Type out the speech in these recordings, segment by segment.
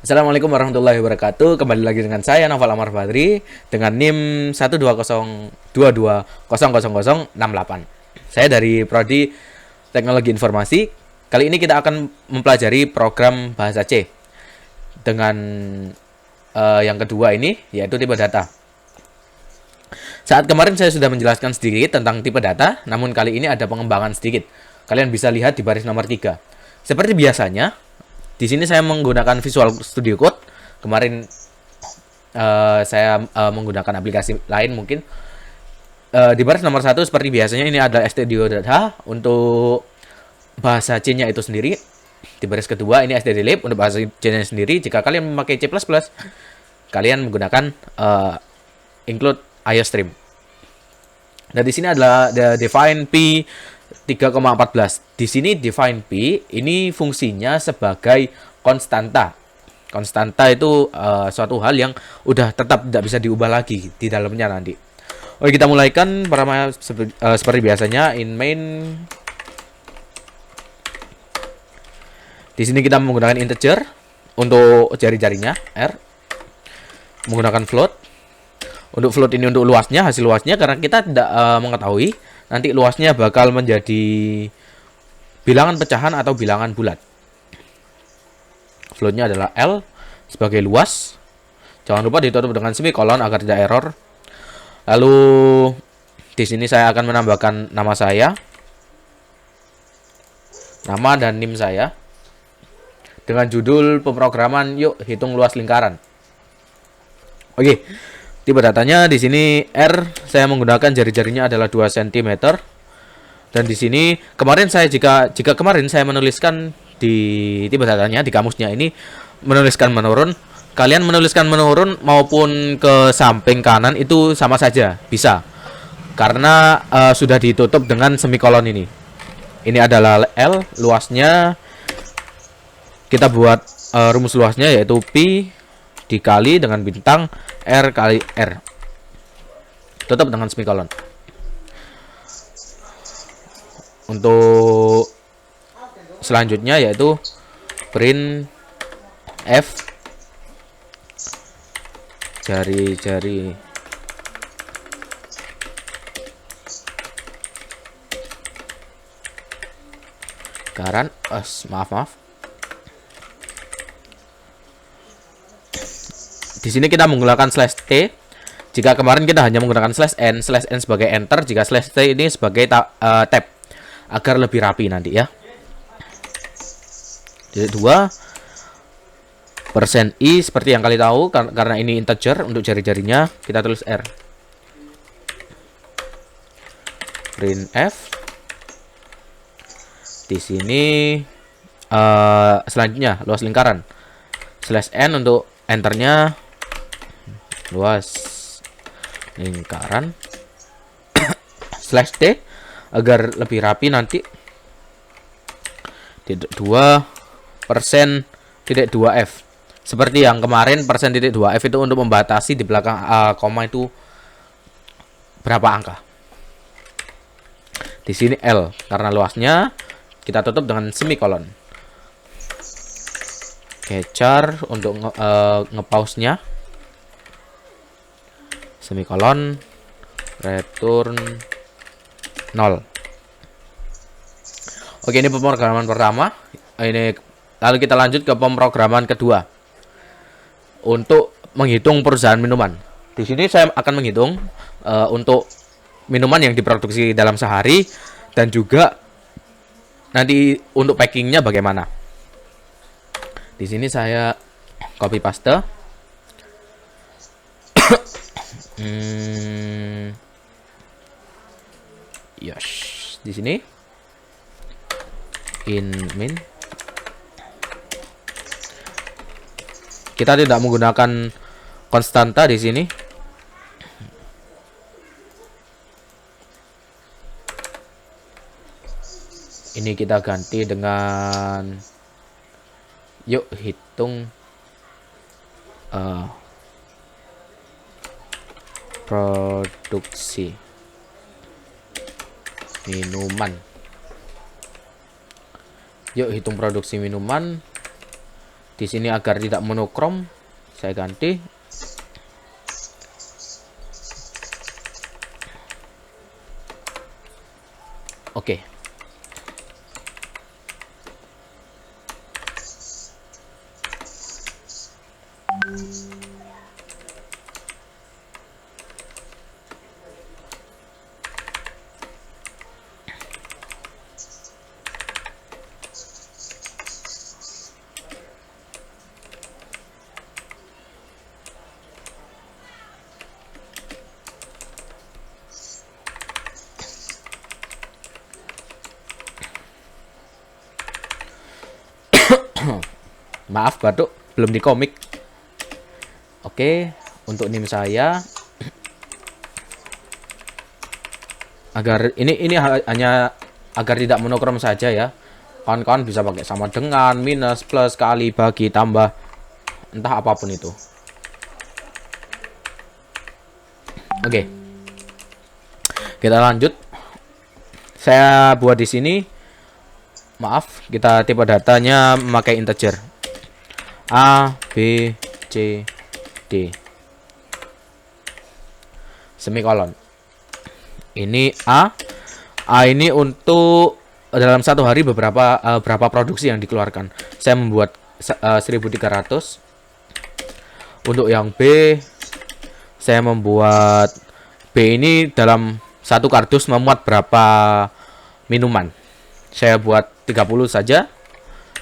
Assalamualaikum warahmatullahi wabarakatuh. Kembali lagi dengan saya Noval Amar Badri dengan NIM 12022000068. Saya dari Prodi Teknologi Informasi. Kali ini kita akan mempelajari program bahasa C dengan yang kedua ini yaitu tipe data. Saat kemarin saya sudah menjelaskan sedikit tentang tipe data, namun kali ini ada pengembangan sedikit. Kalian bisa lihat di baris nomor 3. Seperti biasanya, di sini saya menggunakan Visual Studio Code. Kemarin saya menggunakan aplikasi lain mungkin. Di baris nomor 1 seperti biasanya ini ada studio data untuk bahasa C-nya itu sendiri. Di baris kedua ini stdlib untuk bahasa C-nya sendiri. Jika kalian memakai C++, kalian menggunakan include IOStream. Nah, di sini adalah define P 3,14. Di sini define P ini fungsinya sebagai konstanta. Konstanta itu suatu hal yang udah tetap tidak bisa diubah lagi di dalamnya nanti. Oke, kita mulaikan pertama seperti biasanya in main. Di sini kita menggunakan integer untuk jari-jarinya R. Menggunakan float. Untuk float ini untuk luasnya, hasil luasnya karena kita tidak mengetahui nanti luasnya bakal menjadi bilangan pecahan atau bilangan bulat. Floatnya adalah L sebagai luas. Jangan lupa ditutup dengan semikolon agar tidak error. Lalu di sini saya akan menambahkan nama saya, nama dan NIM saya dengan judul pemrograman yuk hitung luas lingkaran. Oke. Tipe datanya di sini R saya menggunakan jari-jarinya adalah 2 cm. Dan di sini kemarin saya jika kemarin saya menuliskan di tipe datanya di kamusnya ini menuliskan menurun, kalian menuliskan menurun maupun ke samping kanan itu sama saja bisa. Karena sudah ditutup dengan semikolon ini. Ini adalah L, luasnya kita buat rumus luasnya yaitu Pi dikali dengan bintang R kali R. Tutup dengan semikolon. Untuk selanjutnya yaitu print F jari-jari lingkaran. Maaf. Di sini kita menggunakan slash T. Jika kemarin kita hanya menggunakan slash N sebagai enter, jika slash T ini sebagai tab agar lebih rapi nanti ya. Titik 2 %i seperti yang kalian tahu karena ini integer untuk jari-jarinya kita tulis R. Print F. Di sini selanjutnya luas lingkaran. Slash N untuk enternya luas lingkaran slash T agar lebih rapi nanti. Titik 2 %titik 2 F seperti yang kemarin %titik 2 F itu untuk membatasi di belakang koma itu berapa angka. Di sini L karena luasnya kita tutup dengan semikolon. Char untuk ngepause-nya semikolon return 0. Oke, ini pemrograman pertama. Ini lalu kita lanjut ke pemrograman kedua. Untuk menghitung perusahaan minuman. Di sini saya akan menghitung untuk minuman yang diproduksi dalam sehari dan juga nanti untuk packingnya bagaimana. Di sini saya copy paste. Yes, di sini in main kita tidak menggunakan konstanta di sini. Ini kita ganti dengan yuk hitung produksi minuman. Yuk hitung produksi minuman. Di sini agar tidak monokrom, saya ganti. Oke. Maaf batuk, belum di komik. Oke, untuk NIM saya agar ini hanya agar tidak monokrom saja ya. Kawan-kawan bisa pakai sama dengan, minus, plus, kali, bagi, tambah, entah apapun itu. Oke. Kita lanjut. Saya buat di sini. Maaf, kita tipe datanya memakai integer. A, B, C, D. Semikolon. Ini A. A ini untuk dalam satu hari berapa produksi yang dikeluarkan. Saya membuat 1300. Untuk yang B, saya membuat B ini dalam satu kardus memuat berapa minuman. Saya buat 30 saja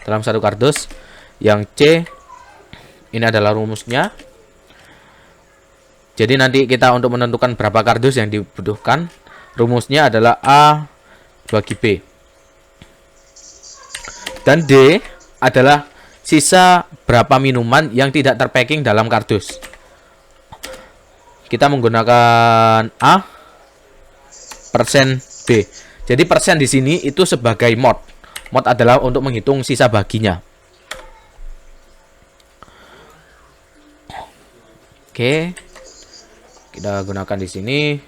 dalam satu kardus. Yang C ini adalah rumusnya. Jadi nanti kita untuk menentukan berapa kardus yang dibutuhkan, rumusnya adalah A bagi B. Dan D adalah sisa berapa minuman yang tidak terpacking dalam kardus. Kita menggunakan A persen B. Jadi persen di sini itu sebagai mod. Mod adalah untuk menghitung sisa baginya. Oke. Kita gunakan di sini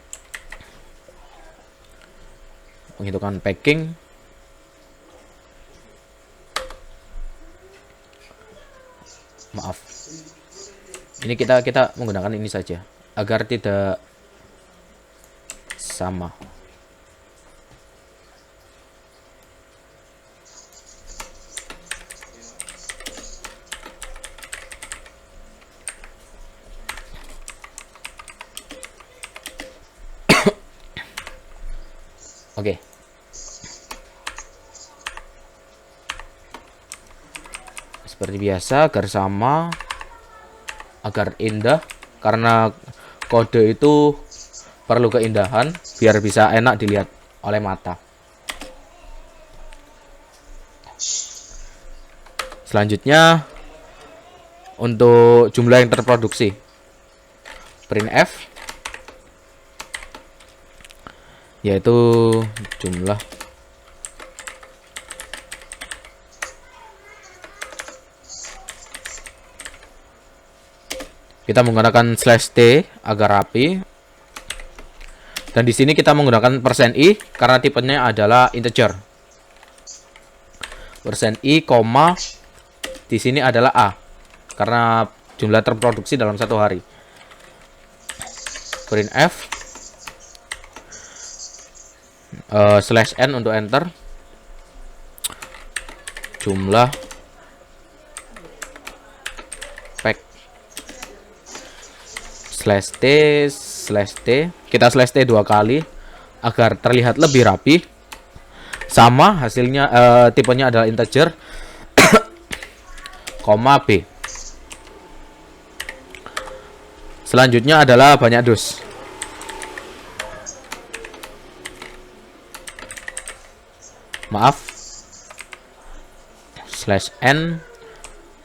menghitungkan packing. Maaf. Ini kita menggunakan ini saja agar tidak sama. Oke. Seperti biasa, agar sama, agar indah, karena kode itu perlu keindahan biar bisa enak dilihat oleh mata. Selanjutnya untuk jumlah yang terproduksi, printf yaitu jumlah kita menggunakan /t agar rapi, dan di sini kita menggunakan %i karena tipenya adalah integer. %i, di sini adalah a karena jumlah terproduksi dalam satu hari. Printf /n untuk enter, jumlah pack /t kita /t dua kali agar terlihat lebih rapi. Sama hasilnya, tipenya adalah integer, koma b. Selanjutnya adalah banyak dus. Maaf, /n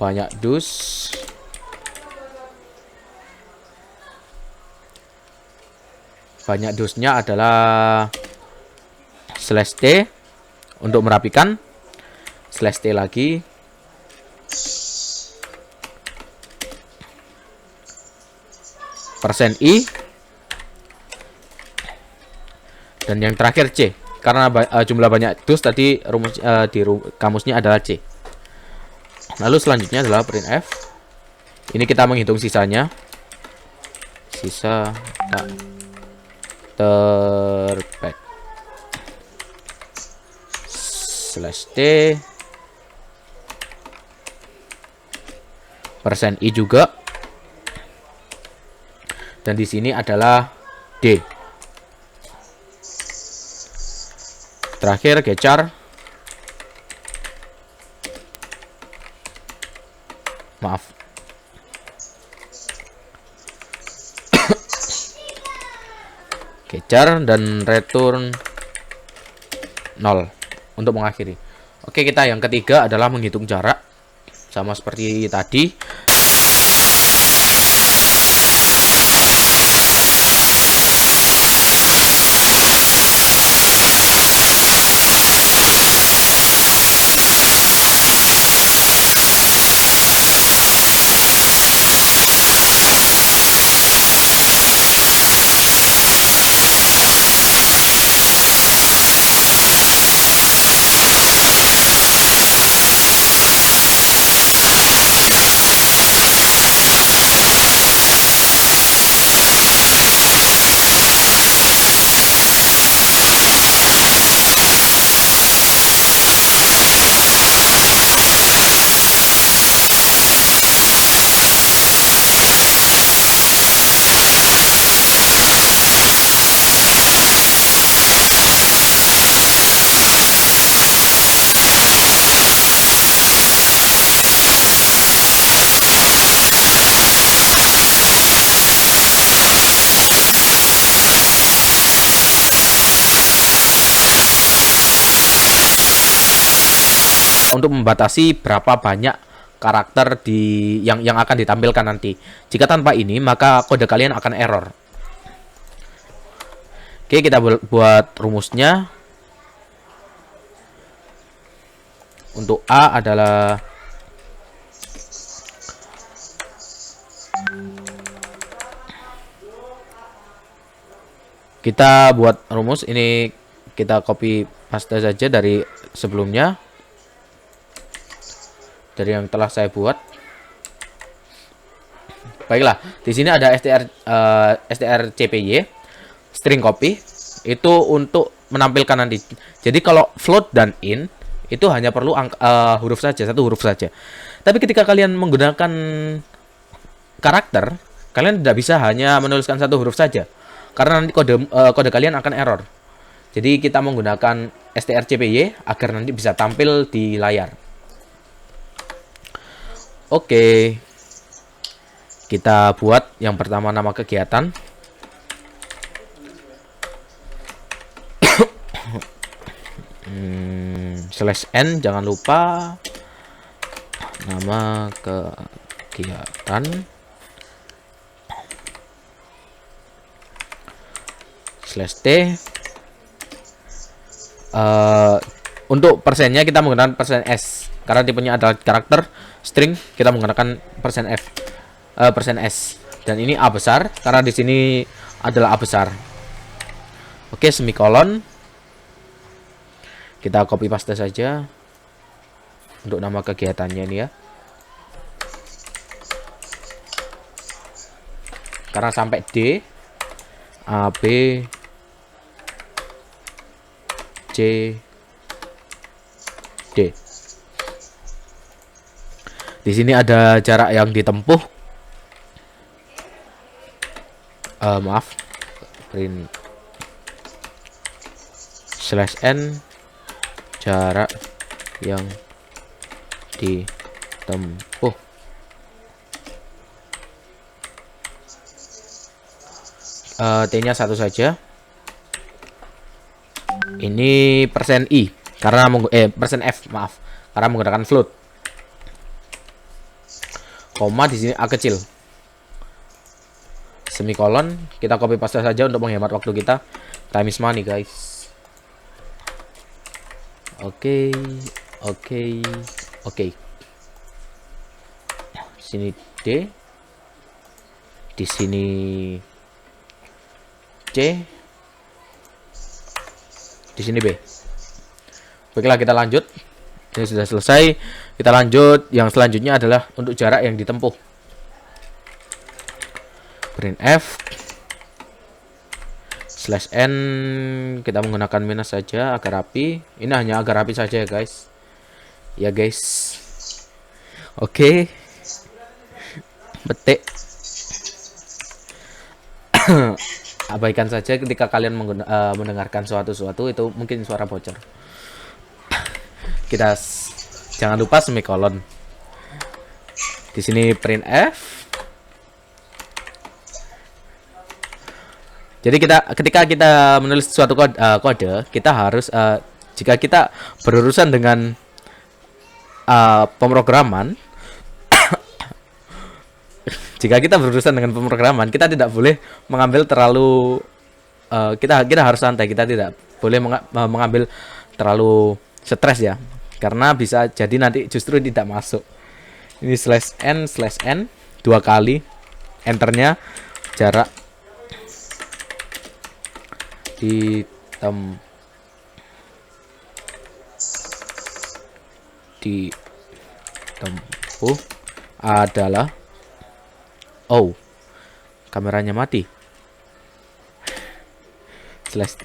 banyak dus, banyak dusnya adalah /t untuk merapikan, /t lagi, %i, dan yang terakhir c. Karena jumlah banyak dus tadi rumus di kamusnya adalah C. Lalu selanjutnya adalah printf. Ini kita menghitung sisanya. Sisa tak terpack /d %i juga. Dan di sini adalah D. Terakhir gecar. Maaf. Gecar dan return 0 untuk mengakhiri. Oke, kita yang ketiga adalah menghitung jarak. Sama seperti tadi. Untuk membatasi berapa banyak karakter yang akan ditampilkan nanti. Jika tanpa ini, maka kode kalian akan error. Oke, kita buat rumusnya. Untuk A adalah kita buat rumus ini, kita copy paste saja dari sebelumnya, dari yang telah saya buat. Baiklah, di sini ada strcpy string copy, itu untuk menampilkan nanti. Jadi kalau float dan int itu hanya perlu huruf saja, satu huruf saja. Tapi ketika kalian menggunakan karakter, kalian tidak bisa hanya menuliskan satu huruf saja, karena nanti kode kalian akan error. Jadi kita menggunakan strcpy agar nanti bisa tampil di layar. Oke, kita buat yang pertama nama kegiatan. /n, jangan lupa nama kegiatan. /t. Untuk persennya kita menggunakan %s. Karena tipenya adalah karakter string, kita menggunakan %s. Dan ini A besar karena di sini adalah A besar. Oke, semikolon. Kita copy paste saja untuk nama kegiatannya ini ya. Karena sampai D, A, B, C, D. Di sini ada jarak yang ditempuh. Maaf, print /n jarak yang ditempuh. T-nya 1 saja. Ini %i karena %f, maaf, karena menggunakan float. Koma di sini A kecil. Semikolon, kita copy paste saja untuk menghemat waktu kita. Time is money, guys. Oke. Di sini D. Di sini C. Di sini B. Baiklah, kita lanjut. Ini sudah selesai. Kita lanjut, yang selanjutnya adalah untuk jarak yang ditempuh. Print F /n, kita menggunakan minus saja agar rapi. Ini hanya agar rapi saja ya guys. Ya guys. Oke. Betik. Abaikan saja ketika kalian mendengarkan suatu itu mungkin suara bocor. Kita jangan lupa semikolon. Di sini print F. Jadi ketika kita menulis suatu kode, kita harus jika kita berurusan dengan pemrograman, jika kita berurusan dengan pemrograman, kita tidak boleh mengambil terlalu kita harus santai, kita tidak boleh mengambil terlalu stres ya, karena bisa jadi nanti justru tidak masuk. Ini /n 2 kali, enternya jarak ditempuh adalah, oh, kameranya mati. /t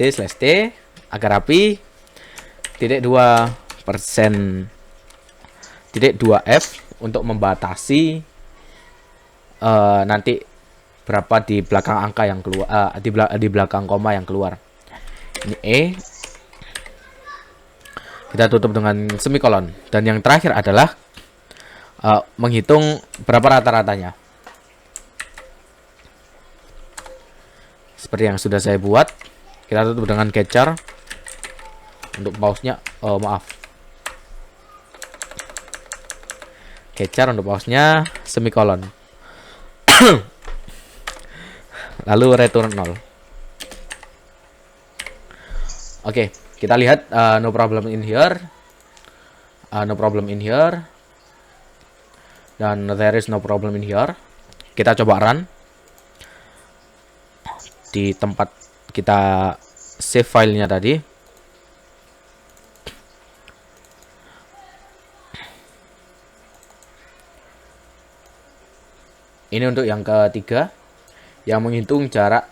agar rapi, %2 %2f untuk membatasi nanti berapa di belakang angka yang keluar, di belakang koma yang keluar. Ini E, kita tutup dengan semikolon, dan yang terakhir adalah menghitung berapa rata-ratanya. Seperti yang sudah saya buat, kita tutup dengan capture. Untuk pause-nya, capture untuk pause-nya semikolon. Lalu return 0. Oke, kita lihat no problem in here. No problem in here. Dan there is no problem in here. Kita coba run. Di tempat kita save filenya tadi. Ini untuk yang ketiga, yang menghitung jarak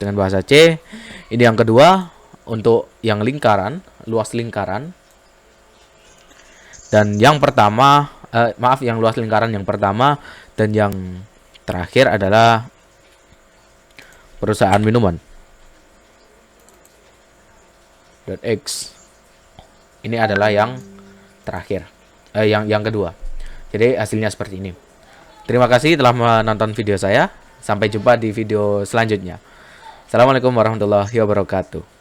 dengan bahasa C. Ini yang kedua untuk yang lingkaran, luas lingkaran. Dan yang pertama, yang luas lingkaran yang pertama, dan yang terakhir adalah perusahaan minuman. .x. Ini adalah yang terakhir, yang kedua. Jadi hasilnya seperti ini. Terima kasih telah menonton video saya. Sampai jumpa di video selanjutnya. Assalamualaikum warahmatullahi wabarakatuh.